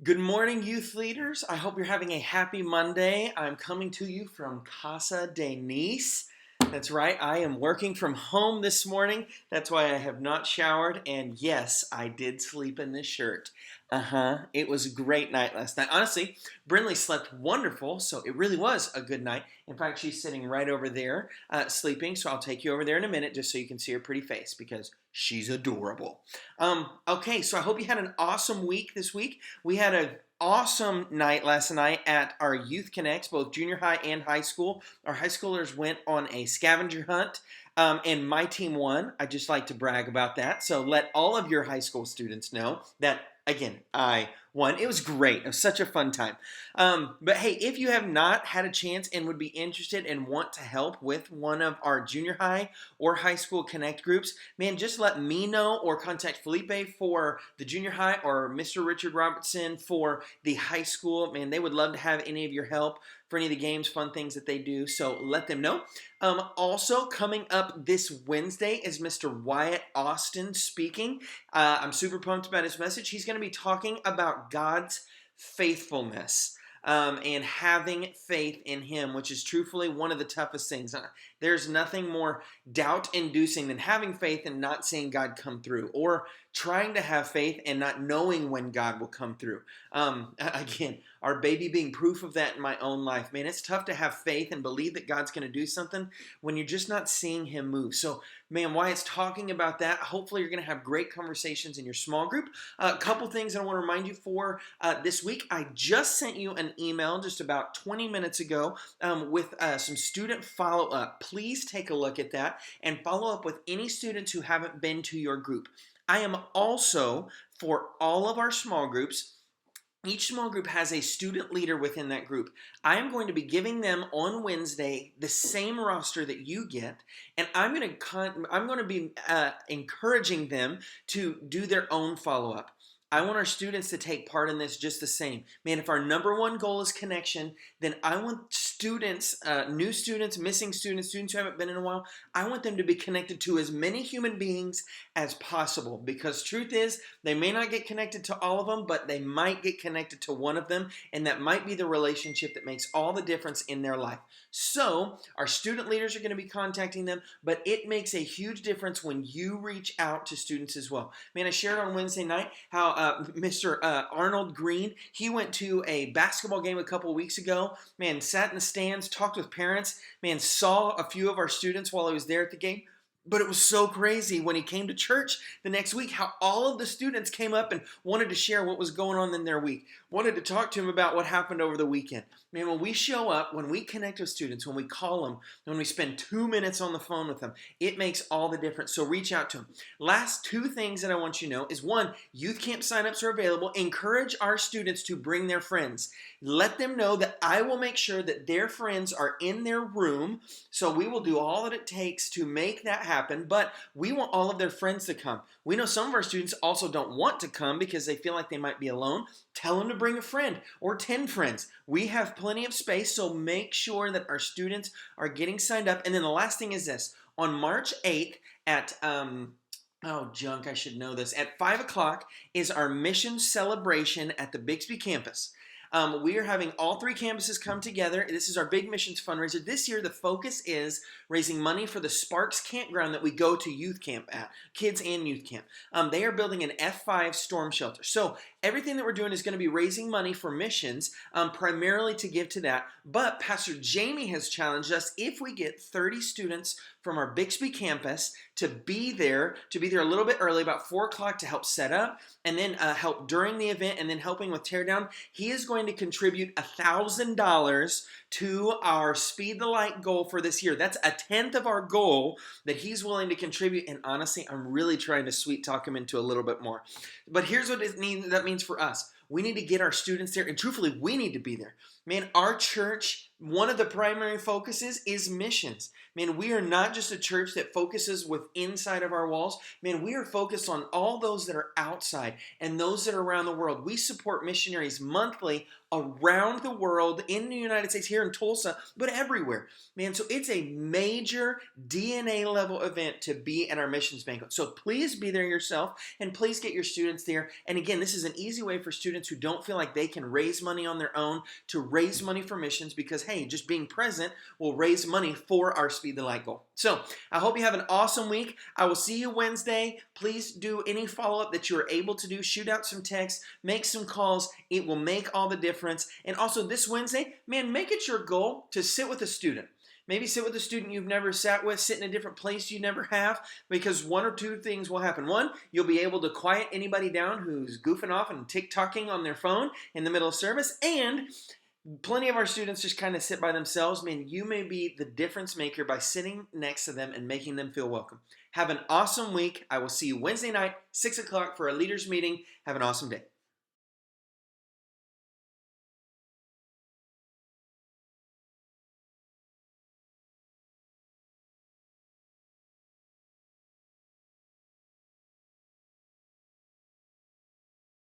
Good morning, youth leaders. I hope you're having a happy Monday. I'm coming to you from Casa de Nice. That's right, I am working from home this morning. That's why I have not showered. And yes, I did sleep in this shirt. It was a great night last night. Honestly, Brinley slept wonderful, so it really was a good night. In fact, she's sitting right over there sleeping, so I'll take you over there in a minute just so you can see her pretty face because she's adorable. Okay, so I hope you had an awesome week this week. We had an awesome night last night at our Youth Connects, both junior high and high school. Our high schoolers went on a scavenger hunt, and my team won. I just like to brag about that. So let all of your high school students know that, again, I won. It was great. It was such a fun time. But hey, if you have not had a chance and would be interested and want to help with one of our junior high or high school connect groups, man, just let me know or contact Felipe for the junior high or Mr. Richard Robertson for the high school. Man, they would love to have any of your help for any of the games, fun things that they do. So let them know. Also coming up this Wednesday is Mr. Wyatt Austin speaking. I'm super pumped about his message. He's going to be talking about God's faithfulness. And having faith in Him, which is truthfully one of the toughest things. There's nothing more doubt-inducing than having faith and not seeing God come through, or trying to have faith and not knowing when God will come through. Again, our baby being proof of that in my own life. Man, it's tough to have faith and believe that God's going to do something when you're just not seeing Him move. So, man, Wyatt's talking about that. Hopefully you're going to have great conversations in your small group. A couple things I want to remind you for this week. I just sent you an email just about 20 minutes ago with some student follow-up. Please take a look at that and follow up with any students who haven't been to your group. I am also, for all of our small groups, each small group has a student leader within that group. I am going to be giving them on Wednesday the same roster that you get, and I'm going to be encouraging them to do their own follow-up. I want our students to take part in this just the same. Man, if our number one goal is connection, then I want students, new students, missing students, students who haven't been in a while, I want them to be connected to as many human beings as possible, because truth is, they may not get connected to all of them, but they might get connected to one of them, and that might be the relationship that makes all the difference in their life. So, our student leaders are going to be contacting them, but it makes a huge difference when you reach out to students as well. Man, I shared on Wednesday night how Mr. Arnold Green, he went to a basketball game a couple weeks ago. Man, sat in the stands, talked with parents. Man, saw a few of our students while he was there at the game. But it was so crazy when he came to church the next week how all of the students came up and wanted to share what was going on in their week, wanted to talk to him about what happened over the weekend. Man, when we show up, when we connect with students, when we call them, when we spend 2 minutes on the phone with them, it makes all the difference. So reach out to them. Last two things that I want you to know is, one, youth camp signups are available. Encourage our students to bring their friends. Let them know that I will make sure that their friends are in their room. So we will do all that it takes to make that happen, but we want all of their friends to come. We know some of our students also don't want to come because they feel like they might be alone. Tell them to bring a friend or 10 friends. We have plenty of space, so make sure that our students are getting signed up. And then the last thing is this. On March 8th at I should know this. At 5 o'clock is our mission celebration at the Bixby campus. We are having all three campuses come together. This is our big missions fundraiser. This year, the focus is raising money for the Sparks campground that we go to youth camp at, kids and youth camp. They are building an F5 storm shelter. So everything that we're doing is going to be raising money for missions, primarily to give to that. But Pastor Jamie has challenged us, if we get 30 students from our Bixby campus to be there a little bit early, about 4 o'clock, to help set up, and then help during the event, and then helping with teardown, he is going to contribute $1,000 to our Speed the Light goal for this year. That's 1/10 of our goal that he's willing to contribute, and honestly, I'm really trying to sweet talk him into a little bit more. But here's what that means for us. We need to get our students there, and truthfully, we need to be there. Man, our church, one of the primary focuses is missions. Man, we are not just a church that focuses with inside of our walls. Man, we are focused on all those that are outside and those that are around the world. We support missionaries monthly around the world, in the United States, here in Tulsa, but everywhere. Man, so it's a major DNA level event to be at our missions banquet. So please be there yourself, and please get your students there. And again, this is an easy way for students who don't feel like they can raise money on their own to raise money for missions, because hey, just being present will raise money for our Speed the Light goal. So I hope you have an awesome week. I will see you Wednesday. Please do any follow-up that you are able to do. Shoot out some texts, make some calls. It will make all the difference. And also this Wednesday, man, make it your goal to sit with a student. Maybe sit with a student you've never sat with, sit in a different place you never have, because one or two things will happen. One, you'll be able to quiet anybody down who's goofing off and tick-tocking on their phone in the middle of service, and plenty of our students just kind of sit by themselves. Man, you may be the difference maker by sitting next to them and making them feel welcome. Have an awesome week. I will see you Wednesday night, 6 o'clock for a leaders meeting. Have an awesome day.